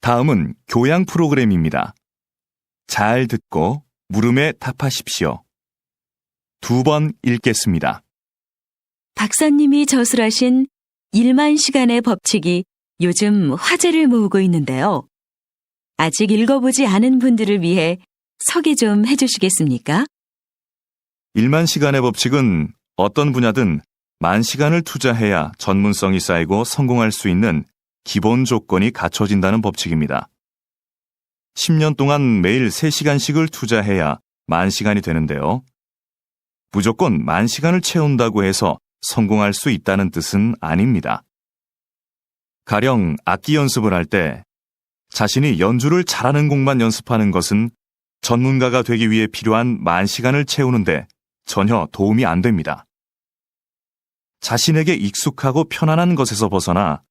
다음은 교양 프로그램입니다. 잘 듣고 물음에 답하십시오. 2번 읽겠습니다. 박사님이 저술하신 1만 시간의 법칙이 요즘 화제를 모으고 있는데요. 아직 읽어보지 않은 분들을 위해 소개 좀 해주시겠습니까? 1만 시간의 법칙은 어떤 분야든 만 시간을 투자해야 전문성이 쌓이고 성공할 수 있는 기본 조건이 갖춰진다는 법칙입니다. 10년 동안 매일 3시간씩을 투자해야 만 시간이 되는데요. 무조건 만 시간을 채운다고 해서 성공할 수 있다는 뜻은 아닙니다. 가령 악기 연습을 할 때 자신이 연주를 잘하는 곡만 연습하는 것은 전문가가 되기 위해 필요한 만 시간을 채우는데 전혀 도움이 안 됩니다. 자신에게 익숙하고 편안한 것에서 벗어나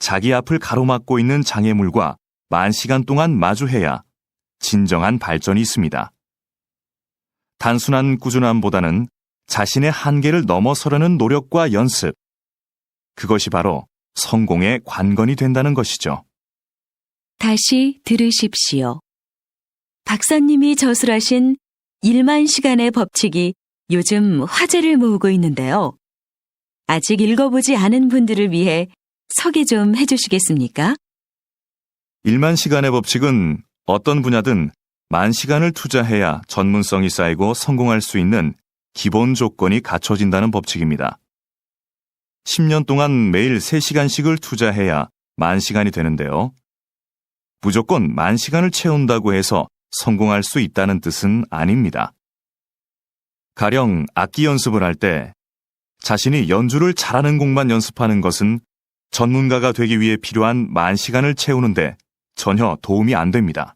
자기 앞을 가로막고 있는 장애물과 만 시간 동안 마주해야 진정한 발전이 있습니다. 단순한 꾸준함보다는 자신의 한계를 넘어서려는 노력과 연습, 그것이 바로 성공의 관건이 된다는 것이죠. 다시 들으십시오. 박사님이 저술하신 1만 시간의 법칙이 요즘 화제를 모으고 있는데요. 아직 읽어보지 않은 분들을 위해 소개 좀 해주시겠습니까? 1만 시간의 법칙은 어떤 분야든 만 시간을 투자해야 전문성이 쌓이고 성공할 수 있는 기본 조건이 갖춰진다는 법칙입니다. 10년 동안 매일 3시간씩을 투자해야 만 시간이 되는데요. 무조건 만 시간을 채운다고 해서 성공할 수 있다는 뜻은 아닙니다. 가령 악기 연습을 할 때 자신이 연주를 잘하는 곡만 연습하는 것은 전문가가 되기 위해 필요한 만 시간을 채우는데 전혀 도움이 안 됩니다.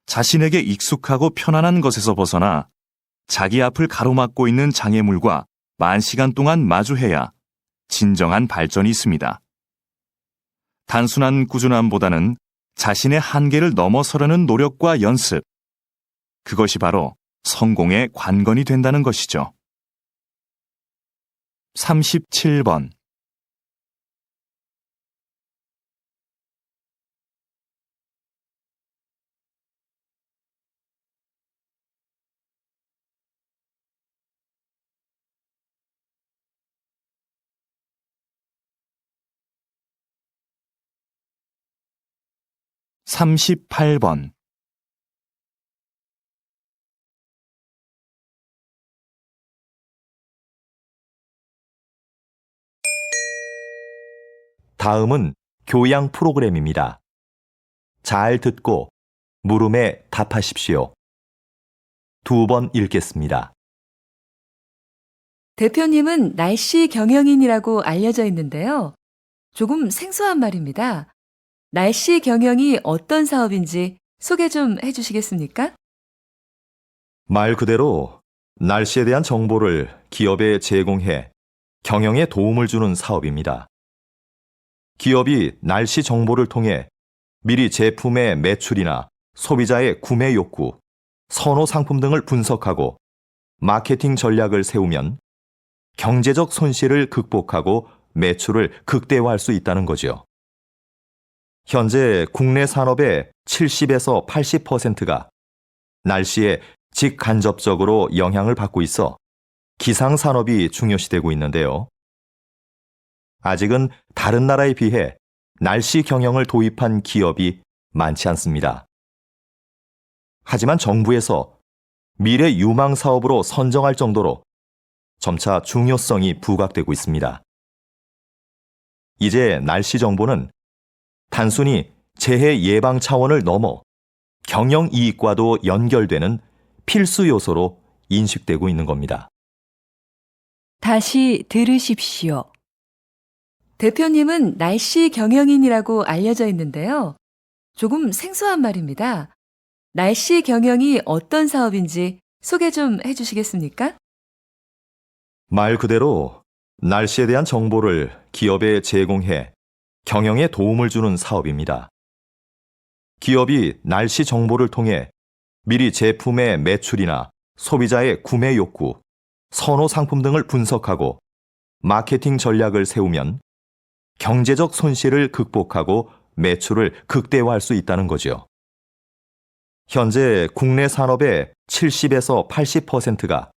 자신에게 익숙하고 편안한 것에서 벗어나 자기 앞을 가로막고 있는 장애물과 만 시간 동안 마주해야 진정한 발전이 있습니다. 단순한 꾸준함보다는 자신의 한계를 넘어서려는 노력과 연습, 그것이 바로 성공의 관건이 된다는 것이죠. 37번. (38번) 다음은 교양 프로그램입니다. 잘 듣고 물음에 답하십시오. 2번 읽겠습니다. 대표님은 날씨 경영인이라고 알려져 있는데요. 조금 생소한 말입니다. 날씨 경영이 어떤 사업인지 소개 좀 해주시겠습니까? 말 그대로 날씨에 대한 정보를 기업에 제공해 경영에 도움을 주는 사업입니다. 기업이 날씨 정보를 통해 미리 제품의 매출이나 소비자의 구매 욕구, 선호 상품 등을 분석하고 마케팅 전략을 세우면 경제적 손실을 극복하고 매출을 극대화할 수 있다는 거죠. 현재 국내 산업의 70에서 80%가 날씨에 직간접적으로 영향을 받고 있어 기상산업이 중요시되고 있는데요. 아직은 다른 나라에 비해 날씨 경영을 도입한 기업이 많지 않습니다. 하지만 정부에서 미래 유망 사업으로 선정할 정도로 점차 중요성이 부각되고 있습니다. 이제 날씨 정보는 단순히 재해 예방 차원을 넘어 경영 이익과도 연결되는 필수 요소로 인식되고 있는 겁니다. 다시 들으십시오. 대표님은 날씨 경영인이라고 알려져 있는데요. 조금 생소한 말입니다. 날씨 경영이 어떤 사업인지 소개 좀 해주시겠습니까? 말 그대로 날씨에 대한 정보를 기업에 제공해 경영에 도움을 주는 사업입니다. 기업이 날씨 정보를 통해 미리 제품의 매출이나 소비자의 구매 욕구, 선호 상품 등을 분석하고 마케팅 전략을 세우면 경제적 손실을 극복하고 매출을 극대화할 수 있다는 거죠. 현재 국내 산업의 70에서 80%가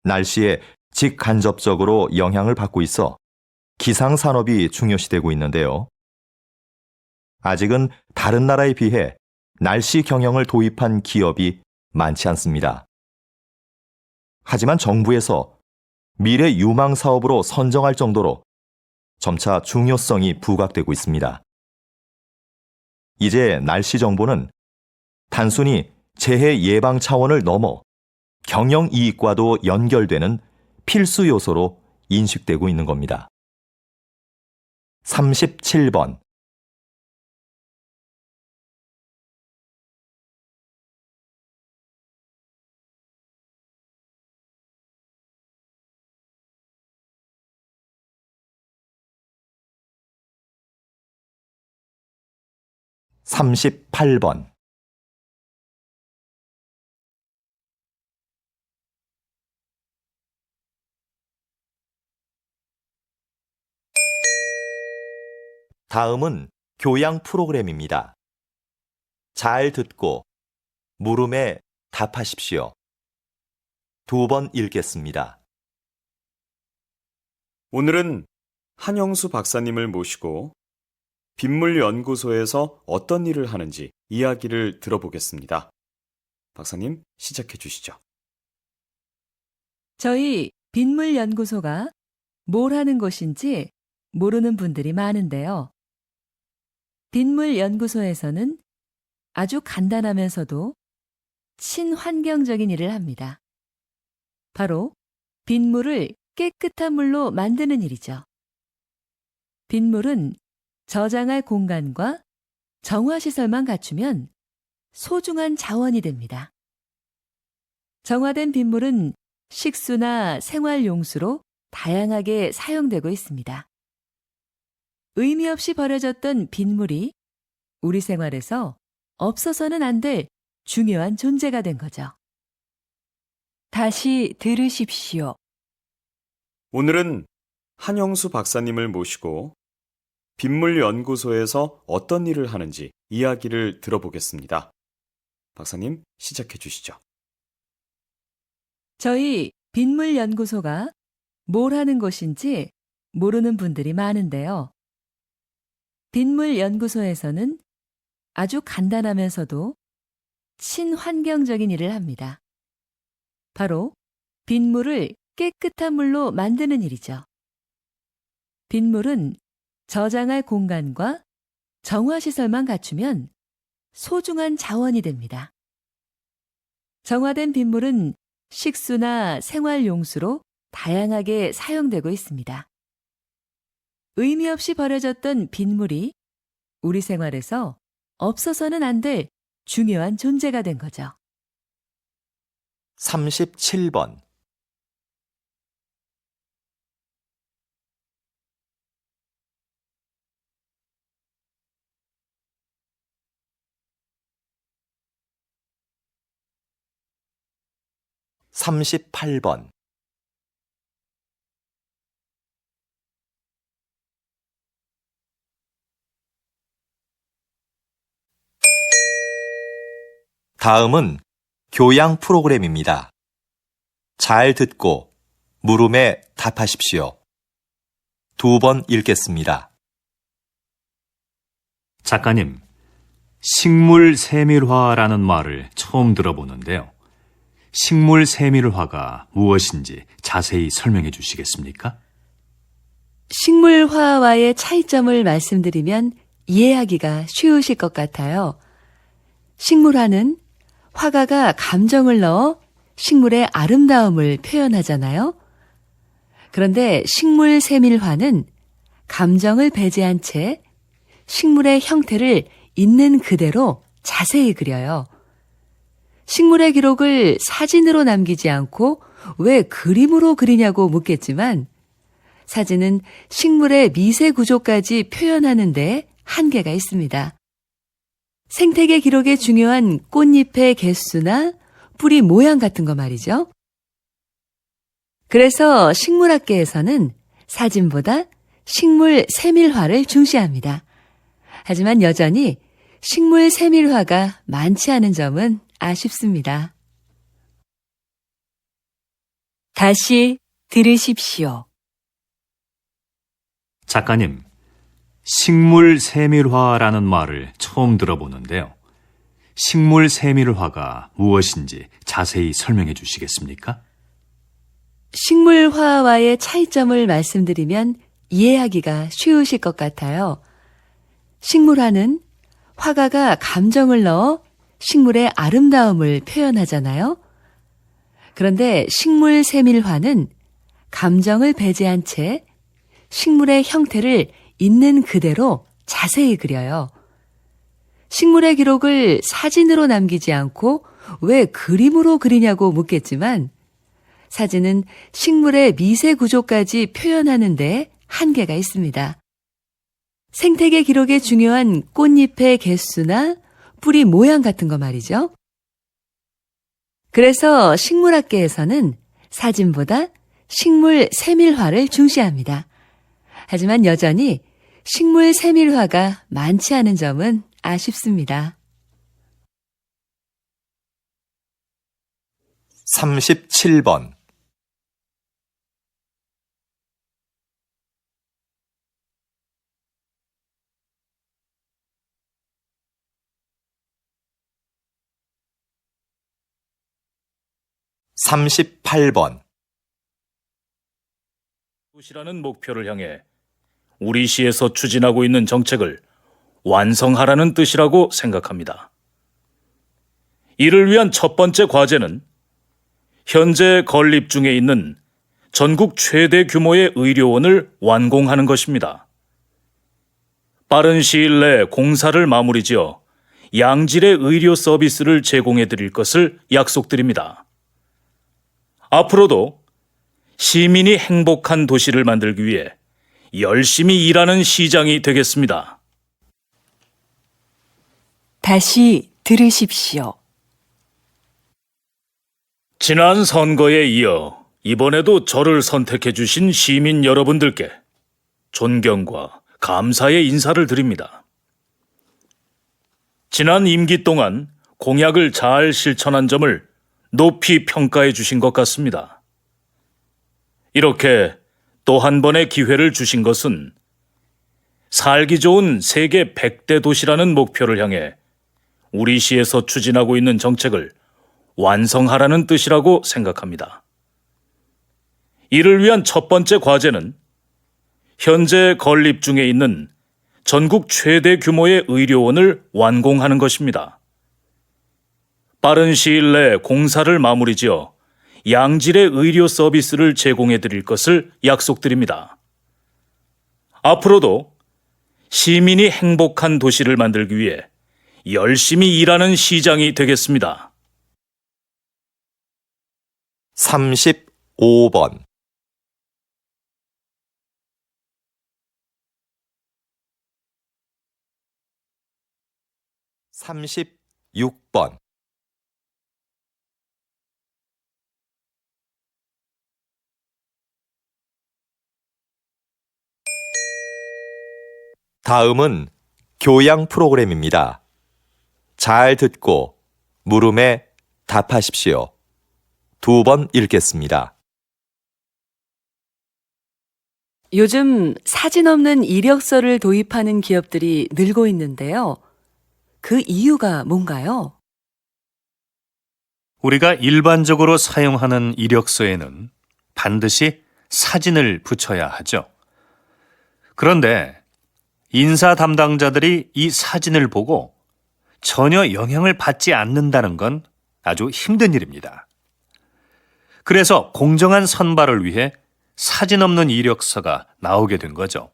날씨에 직간접적으로 영향을 받고 있어 기상산업이 중요시되고 있는데요. 아직은 다른 나라에 비해 날씨 경영을 도입한 기업이 많지 않습니다. 하지만 정부에서 미래 유망 사업으로 선정할 정도로 점차 중요성이 부각되고 있습니다. 이제 날씨 정보는 단순히 재해 예방 차원을 넘어 경영 이익과도 연결되는 필수 요소로 인식되고 있는 겁니다. 37번. (38번) 다음은 교양 프로그램입니다. 잘 듣고 물음에 답하십시오. 2번 읽겠습니다. 오늘은 한영수 박사님을 모시고 빗물연구소에서 어떤 일을 하는지 이야기를 들어보겠습니다. 박사님, 시작해 주시죠. 저희 빗물연구소가 뭘 하는 곳인지 모르는 분들이 많은데요. 빗물연구소에서는 아주 간단하면서도 친환경적인 일을 합니다. 바로 빗물을 깨끗한 물로 만드는 일이죠. 빗물은 저장할 공간과 정화시설만 갖추면 소중한 자원이 됩니다. 정화된 빗물은 식수나 생활용수로 다양하게 사용되고 있습니다. 의미 없이 버려졌던 빗물이 우리 생활에서 없어서는 안 될 중요한 존재가 된 거죠. 다시 들으십시오. 오늘은 한영수 박사님을 모시고 빗물연구소에서 어떤 일을 하는지 이야기를 들어보겠습니다. 박사님, 시작해 주시죠. 저희 빗물연구소가 뭘 하는 곳인지 모르는 분들이 많은데요. 빗물연구소에서는 아주 간단하면서도 친환경적인 일을 합니다. 바로 빗물을 깨끗한 물로 만드는 일이죠. 빗물은 저장할 공간과 정화시설만 갖추면 소중한 자원이 됩니다. 정화된 빗물은 식수나 생활용수로 다양하게 사용되고 있습니다. 의미 없이 버려졌던 빗물이 우리 생활에서 없어서는 안 될 중요한 존재가 된 거죠. 37번. (38번) 다음은 교양 프로그램입니다. 잘 듣고 물음에 답하십시오. 2번 읽겠습니다. 작가님, 식물 세밀화라는 말을 처음 들어보는데요. 식물 세밀화가 무엇인지 자세히 설명해 주시겠습니까? 식물화와의 차이점을 말씀드리면 이해하기가 쉬우실 것 같아요. 식물화는 화가가 감정을 넣어 식물의 아름다움을 표현하잖아요. 그런데 식물 세밀화는 감정을 배제한 채 식물의 형태를 있는 그대로 자세히 그려요. 식물의 기록을 사진으로 남기지 않고 왜 그림으로 그리냐고 묻겠지만 사진은 식물의 미세 구조까지 표현하는 데 한계가 있습니다. 생태계 기록에 중요한 꽃잎의 개수나 뿌리 모양 같은 거 말이죠. 그래서 식물학계에서는 사진보다 식물 세밀화를 중시합니다. 하지만 여전히 식물 세밀화가 많지 않은 점은 아쉽습니다. 다시 들으십시오. 작가님, 식물 세밀화라는 말을 처음 들어보는데요. 식물 세밀화가 무엇인지 자세히 설명해 주시겠습니까? 식물화와의 차이점을 말씀드리면 이해하기가 쉬우실 것 같아요. 식물화는 화가가 감정을 넣어 식물의 아름다움을 표현하잖아요. 그런데 식물 세밀화는 감정을 배제한 채 식물의 형태를 있는 그대로 자세히 그려요. 식물의 기록을 사진으로 남기지 않고 왜 그림으로 그리냐고 묻겠지만 사진은 식물의 미세 구조까지 표현하는 데 한계가 있습니다. 생태계 기록에 중요한 꽃잎의 개수나 뿌리 모양 같은 거 말이죠. 그래서 식물학계에서는 사진보다 식물 세밀화를 중시합니다. 하지만 여전히 식물 세밀화가 많지 않은 점은 아쉽습니다. 37번. (38번) 도시라는 목표를 향해 우리 시에서 추진하고 있는 정책을 완성하라는 뜻이라고 생각합니다. 이를 위한 첫 번째 과제는 현재 건립 중에 있는 전국 최대 규모의 의료원을 완공하는 것입니다. 빠른 시일 내 공사를 마무리지어 양질의 의료 서비스를 제공해 드릴 것을 약속드립니다. 앞으로도 시민이 행복한 도시를 만들기 위해 열심히 일하는 시장이 되겠습니다. 다시 들으십시오. 지난 선거에 이어 이번에도 저를 선택해 주신 시민 여러분들께 존경과 감사의 인사를 드립니다. 지난 임기 동안 공약을 잘 실천한 점을 높이 평가해 주신 것 같습니다. 이렇게 또 한 번의 기회를 주신 것은 살기 좋은 세계 100대 도시라는 목표를 향해 우리 시에서 추진하고 있는 정책을 완성하라는 뜻이라고 생각합니다. 이를 위한 첫 번째 과제는 현재 건립 중에 있는 전국 최대 규모의 의료원을 완공하는 것입니다. 빠른 시일 내 공사를 마무리지어 양질의 의료 서비스를 제공해 드릴 것을 약속드립니다. 앞으로도 시민이 행복한 도시를 만들기 위해 열심히 일하는 시장이 되겠습니다. 35번. (36번) 다음은 교양 프로그램입니다. 잘 듣고 물음에 답하십시오. 2번 읽겠습니다. 요즘 사진 없는 이력서를 도입하는 기업들이 늘고 있는데요. 그 이유가 뭔가요? 우리가 일반적으로 사용하는 이력서에는 반드시 사진을 붙여야 하죠. 그런데 인사 담당자들이 이 사진을 보고 전혀 영향을 받지 않는다는 건 아주 힘든 일입니다. 그래서 공정한 선발을 위해 사진 없는 이력서가 나오게 된 거죠.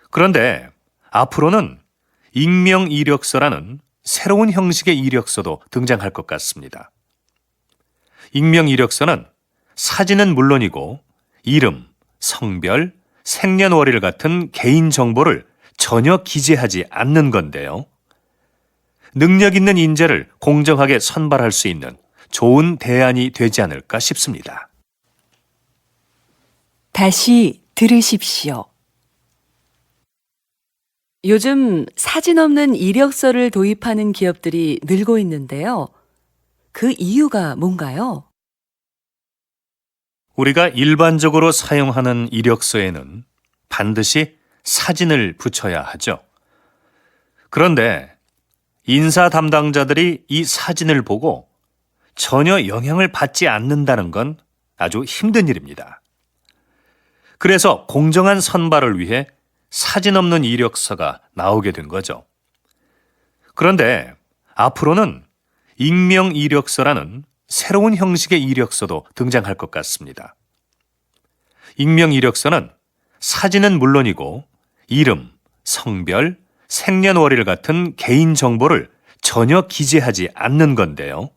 그런데 앞으로는 익명 이력서라는 새로운 형식의 이력서도 등장할 것 같습니다. 익명 이력서는 사진은 물론이고 이름, 성별, 생년월일 같은 개인 정보를 전혀 기재하지 않는 건데요. 능력 있는 인재를 공정하게 선발할 수 있는 좋은 대안이 되지 않을까 싶습니다. 다시 들으십시오. 요즘 사진 없는 이력서를 도입하는 기업들이 늘고 있는데요. 그 이유가 뭔가요? 우리가 일반적으로 사용하는 이력서에는 반드시 사진을 붙여야 하죠. 그런데 인사 담당자들이 이 사진을 보고 전혀 영향을 받지 않는다는 건 아주 힘든 일입니다. 그래서 공정한 선발을 위해 사진 없는 이력서가 나오게 된 거죠. 그런데 앞으로는 익명 이력서라는 새로운 형식의 이력서도 등장할 것 같습니다. 익명 이력서는 사진은 물론이고 이름, 성별, 생년월일 같은 개인 정보를 전혀 기재하지 않는 건데요.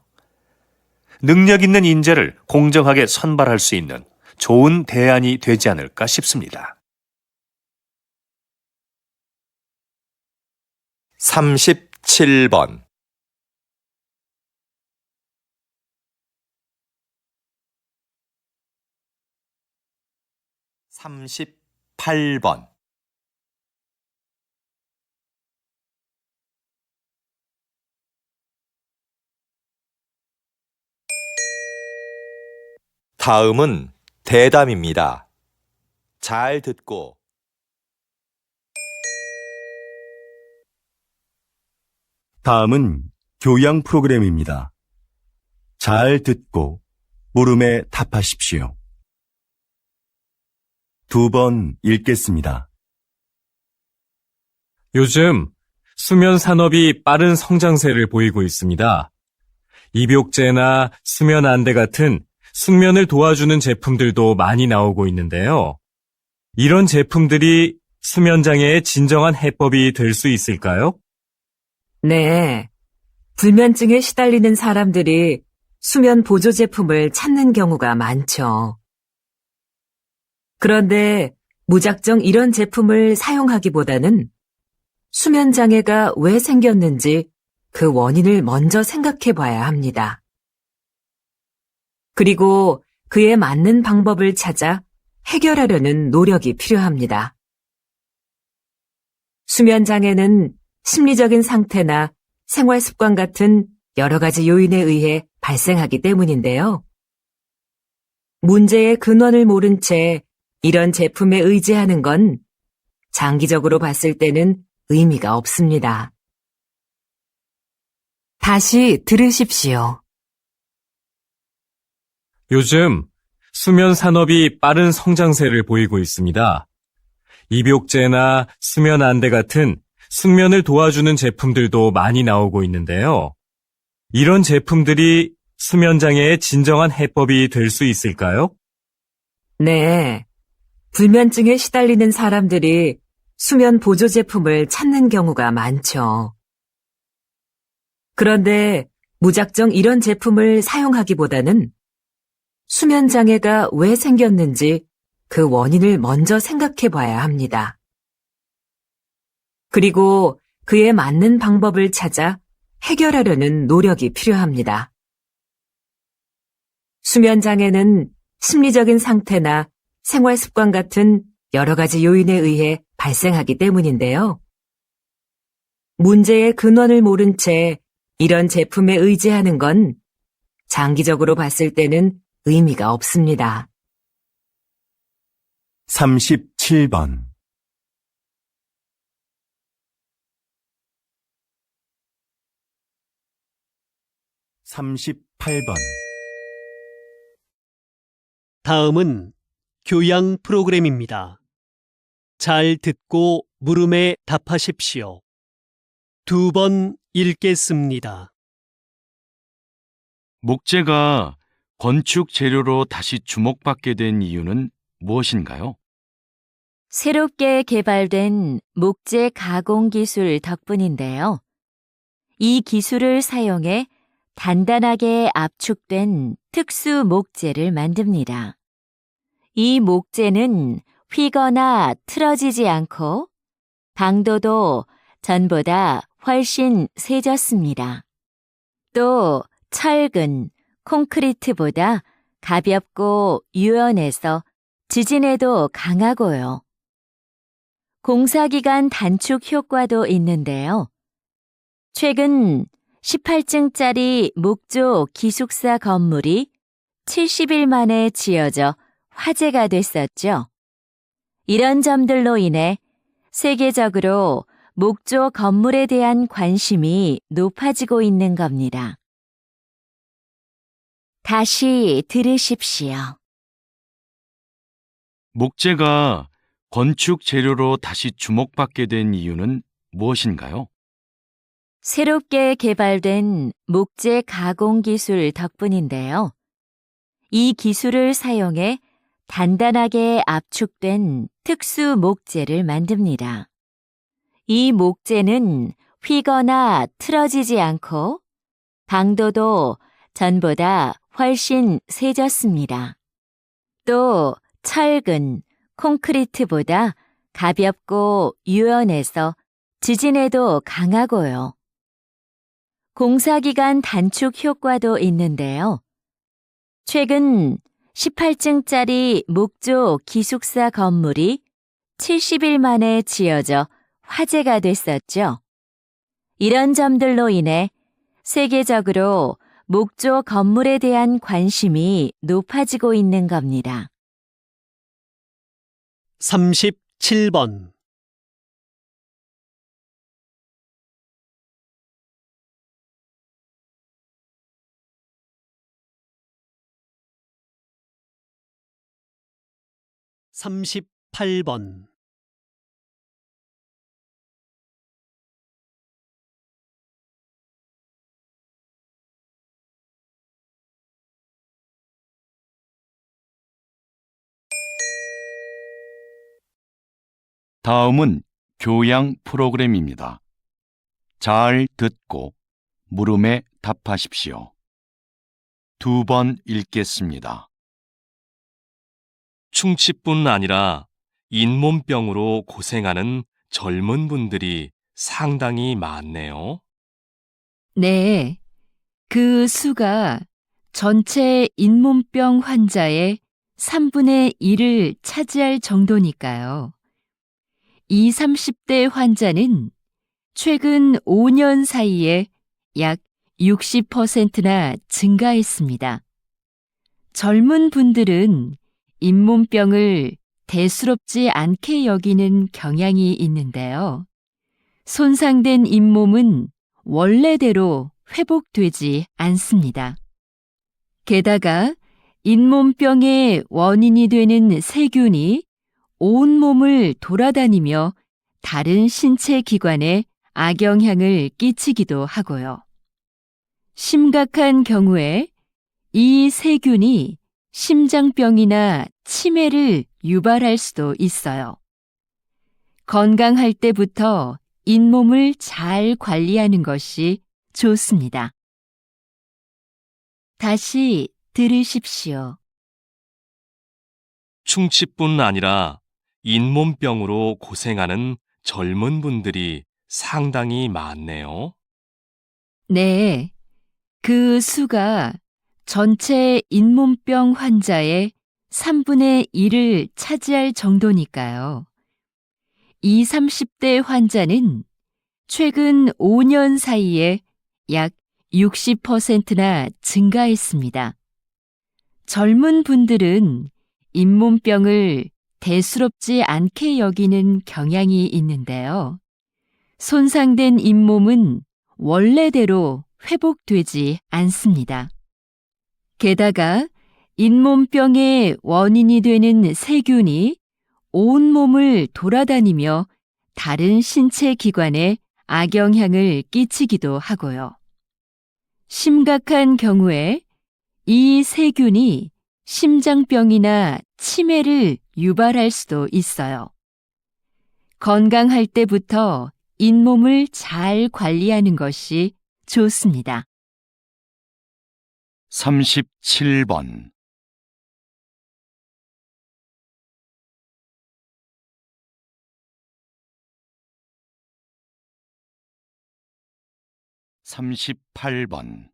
능력 있는 인재를 공정하게 선발할 수 있는 좋은 대안이 되지 않을까 싶습니다. 37번 38번 다음은 대담입니다. 잘 듣고 다음은 교양 프로그램입니다. 잘 듣고 물음에 답하십시오. 2번 읽겠습니다. 요즘 수면 산업이 빠른 성장세를 보이고 있습니다. 입욕제나 수면 안대 같은 숙면을 도와주는 제품들도 많이 나오고 있는데요. 이런 제품들이 수면 장애의 진정한 해법이 될 수 있을까요? 네. 불면증에 시달리는 사람들이 수면 보조 제품을 찾는 경우가 많죠. 그런데 무작정 이런 제품을 사용하기보다는 수면 장애가 왜 생겼는지 그 원인을 먼저 생각해 봐야 합니다. 그리고 그에 맞는 방법을 찾아 해결하려는 노력이 필요합니다. 수면 장애는 심리적인 상태나 생활 습관 같은 여러 가지 요인에 의해 발생하기 때문인데요. 문제의 근원을 모른 채 이런 제품에 의지하는 건 장기적으로 봤을 때는 의미가 없습니다. 다시 들으십시오. 요즘 수면 산업이 빠른 성장세를 보이고 있습니다. 입욕제나 수면 안대 같은 숙면을 도와주는 제품들도 많이 나오고 있는데요. 이런 제품들이 수면 장애의 진정한 해법이 될 수 있을까요? 네. 불면증에 시달리는 사람들이 수면 보조 제품을 찾는 경우가 많죠. 그런데 무작정 이런 제품을 사용하기보다는 수면 장애가 왜 생겼는지 그 원인을 먼저 생각해 봐야 합니다. 그리고 그에 맞는 방법을 찾아 해결하려는 노력이 필요합니다. 수면 장애는 심리적인 상태나 생활 습관 같은 여러 가지 요인에 의해 발생하기 때문인데요. 문제의 근원을 모른 채 이런 제품에 의지하는 건 장기적으로 봤을 때는 의미가 없습니다. 37번 38번 다음은 교양 프로그램입니다. 잘 듣고 물음에 답하십시오. 2번 읽겠습니다. 목재가 건축 재료로 다시 주목받게 된 이유는 무엇인가요? 새롭게 개발된 목재 가공 기술 덕분인데요. 이 기술을 사용해 단단하게 압축된 특수 목재를 만듭니다. 이 목재는 휘거나 틀어지지 않고 강도도 전보다 훨씬 세졌습니다. 또 철근, 콘크리트보다 가볍고 유연해서 지진에도 강하고요. 공사기간 단축 효과도 있는데요. 최근 18층짜리 목조 기숙사 건물이 70일 만에 지어져 화제가 됐었죠. 이런 점들로 인해 세계적으로 목조 건물에 대한 관심이 높아지고 있는 겁니다. 다시 들으십시오. 목재가 건축 재료로 다시 주목받게 된 이유는 무엇인가요? 새롭게 개발된 목재 가공 기술 덕분인데요. 이 기술을 사용해 단단하게 압축된 특수 목재를 만듭니다. 이 목재는 휘거나 틀어지지 않고 강도도 전보다 훨씬 세졌습니다. 또 철근, 콘크리트보다 가볍고 유연해서 지진에도 강하고요. 공사기간 단축 효과도 있는데요. 최근 18층짜리 목조 기숙사 건물이 70일 만에 지어져 화제가 됐었죠. 이런 점들로 인해 세계적으로 목조 건물에 대한 관심이 높아지고 있는 겁니다. 37번. (38번) 다음은 교양 프로그램입니다. 잘 듣고 물음에 답하십시오. 2번 읽겠습니다. 충치뿐 아니라 잇몸병으로 고생하는 젊은 분들이 상당히 많네요. 네, 그 수가 전체 잇몸병 환자의 3분의 1을 차지할 정도니까요. 20, 30대 환자는 최근 5년 사이에 약 60%나 증가했습니다. 젊은 분들은 잇몸병을 대수롭지 않게 여기는 경향이 있는데요. 손상된 잇몸은 원래대로 회복되지 않습니다. 게다가 잇몸병의 원인이 되는 세균이 온몸을 돌아다니며 다른 신체 기관에 악영향을 끼치기도 하고요. 심각한 경우에 이 세균이 심장병이나 치매를 유발할 수도 있어요. 건강할 때부터 잇몸을 잘 관리하는 것이 좋습니다. 다시 들으십시오. 충치뿐 아니라 잇몸병으로 고생하는 젊은 분들이 상당히 많네요. 네, 그 수가 전체 잇몸병 환자의 3분의 1을 차지할 정도니까요. 20, 30대 환자는 최근 5년 사이에 약 60%나 증가했습니다. 젊은 분들은 잇몸병을 대수롭지 않게 여기는 경향이 있는데요. 손상된 잇몸은 원래대로 회복되지 않습니다. 게다가 잇몸병의 원인이 되는 세균이 온몸을 돌아다니며 다른 신체 기관에 악영향을 끼치기도 하고요. 심각한 경우에 이 세균이 심장병이나 치매를 유발할 수도 있어요. 건강할 때부터 잇몸을 잘 관리하는 것이 좋습니다. 37번 38번